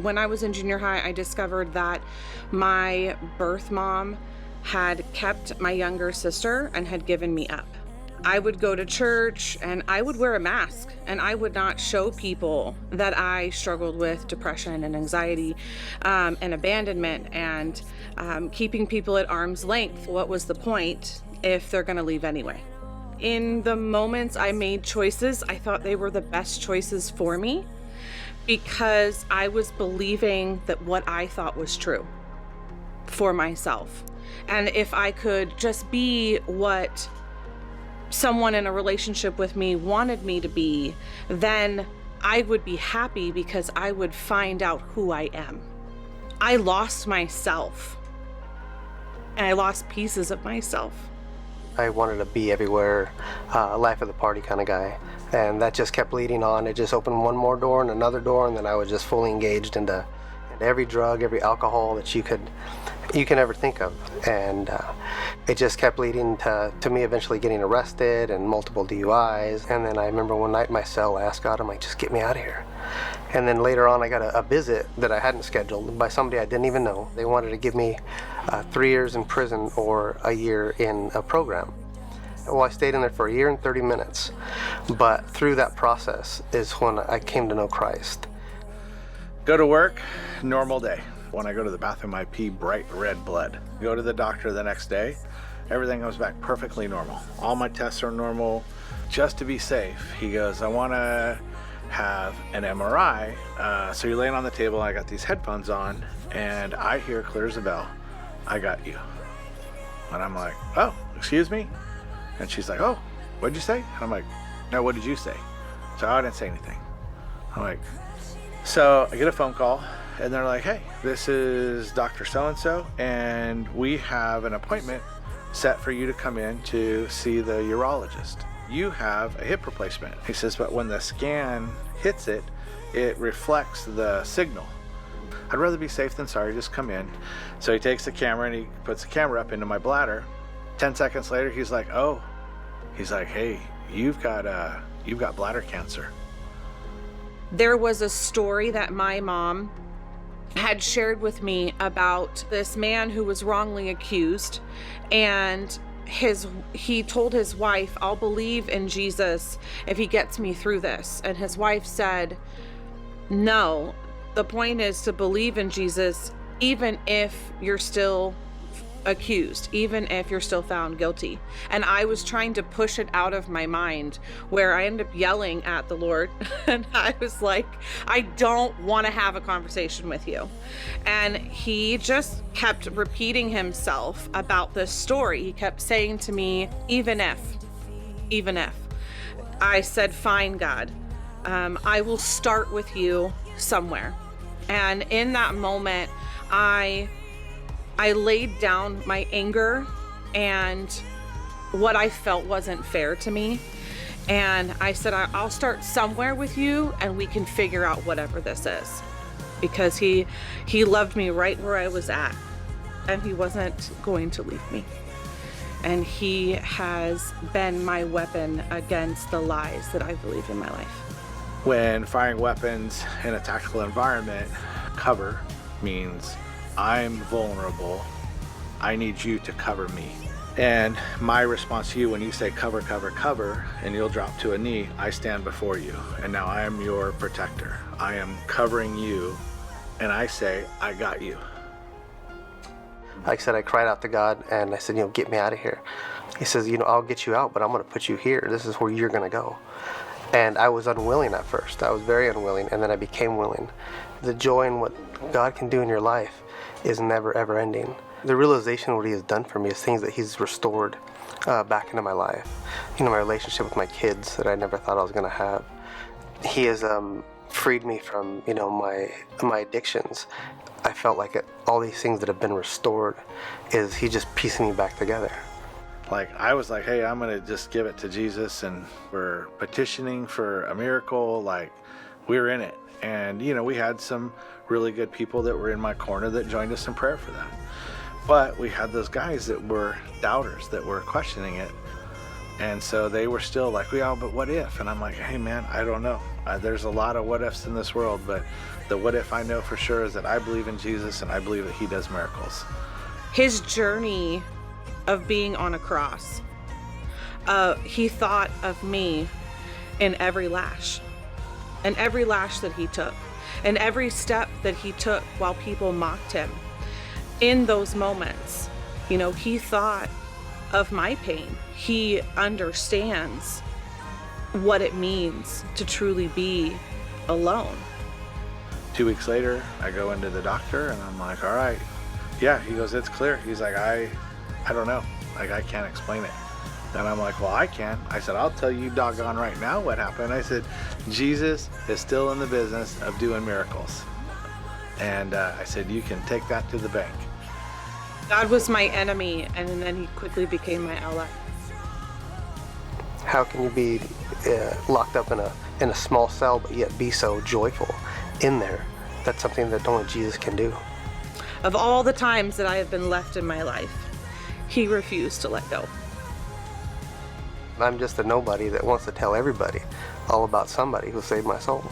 When I was in junior high, I discovered that my birth mom had kept my younger sister and had given me up. I would go to church and I would wear a mask, and I would not show people that I struggled with depression and anxiety, and abandonment, and keeping people at arm's length. What was the point if they're going to leave anyway? In the moments I made choices, I thought they were the best choices for me because I was believing that what I thought was true for myself. And if I could just be what someone in a relationship with me wanted me to be, then I would be happy because I would find out who I am. I lost myself, and I lost pieces of myself. I wanted to be everywhere, life of the party kind of guy. And that just kept leading on. It just opened one more door and another door, and then I was just fully engaged into every drug, every alcohol that you can ever think of. And it just kept leading to me eventually getting arrested and multiple DUIs. And then I remember one night in my cell, I asked God, I'm like, just get me out of here. And then later on, I got a visit that I hadn't scheduled by somebody I didn't even know. They wanted to give me 3 years in prison or a year in a program. Well, I stayed in there for a year and 30 minutes. But through that process is when I came to know Christ. Go to work, normal day. When I go to the bathroom, I pee bright red blood. Go to the doctor the next day, everything comes back perfectly normal. All my tests are normal. Just to be safe, he goes, I want to have an MRI. So you're laying on the table, I got these headphones on, and I hear clear as a bell, I got you. And I'm like, oh, excuse me? And she's like, oh, what'd you say? And I'm like, no, what did you say? So I didn't say anything. I'm like, so I get a phone call, and they're like, hey, this is Dr. So-and-so, and we have an appointment set for you to come in to see the urologist. You have a hip replacement. He says, but when the scan hits it, it reflects the signal. I'd rather be safe than sorry, just come in. So he takes the camera and he puts the camera up into my bladder. 10 seconds later, he's like, oh, he's like, hey, you've got bladder cancer. There was a story that my mom had shared with me about this man who was wrongly accused, and he told his wife, I'll believe in Jesus if he gets me through this. And his wife said, no, the point is to believe in Jesus even if you're still accused, even if you're still found guilty. And I was trying to push it out of my mind, where I ended up yelling at the Lord and I was like, I don't want to have a conversation with you. And he just kept repeating himself about this story. He kept saying to me, even if. I said, fine, God, I will start with you somewhere. And in that moment, I laid down my anger and what I felt wasn't fair to me. And I said, I'll start somewhere with you and we can figure out whatever this is. Because he loved me right where I was at, and he wasn't going to leave me. And he has been my weapon against the lies that I believe in my life. When firing weapons in a tactical environment, cover means I'm vulnerable. I need you to cover me. And my response to you when you say cover, cover, cover, and you'll drop to a knee, I stand before you. And now I am your protector. I am covering you. And I say, I got you. Like I said, I cried out to God and I said, get me out of here. He says, I'll get you out, but I'm going to put you here. This is where you're going to go. And I was unwilling at first. I was very unwilling, and then I became willing. The joy in what God can do in your life is never, ever ending. The realization of what he has done for me is things that he's restored back into my life. My relationship with my kids that I never thought I was going to have. He has freed me from, my addictions. I felt like all these things that have been restored is he just piecing me back together. Like, I was like, hey, I'm going to just give it to Jesus, and we're petitioning for a miracle. Like, we're in it. And, we had some really good people that were in my corner that joined us in prayer for that. But we had those guys that were doubters, that were questioning it. And so they were still like, yeah, but what if? And I'm like, hey man, I don't know. There's a lot of what ifs in this world, but the what if I know for sure is that I believe in Jesus and I believe that he does miracles. His journey of being on a cross, he thought of me in every lash that he took, and every step that he took while people mocked him. In those moments, you know, he thought of my pain. He understands what it means to truly be alone. 2 weeks later, I go into the doctor and I'm like, all right. Yeah, he goes, it's clear. He's like, I don't know. Like, I can't explain it. And I'm like, well, I can. I said, I'll tell you doggone right now what happened. I said, Jesus is still in the business of doing miracles. And I said, you can take that to the bank. God was my enemy, and then he quickly became my ally. How can you be locked up in a small cell but yet be so joyful in there? That's something that only Jesus can do. Of all the times that I have been left in my life, he refused to let go. I'm just a nobody that wants to tell everybody all about somebody who saved my soul.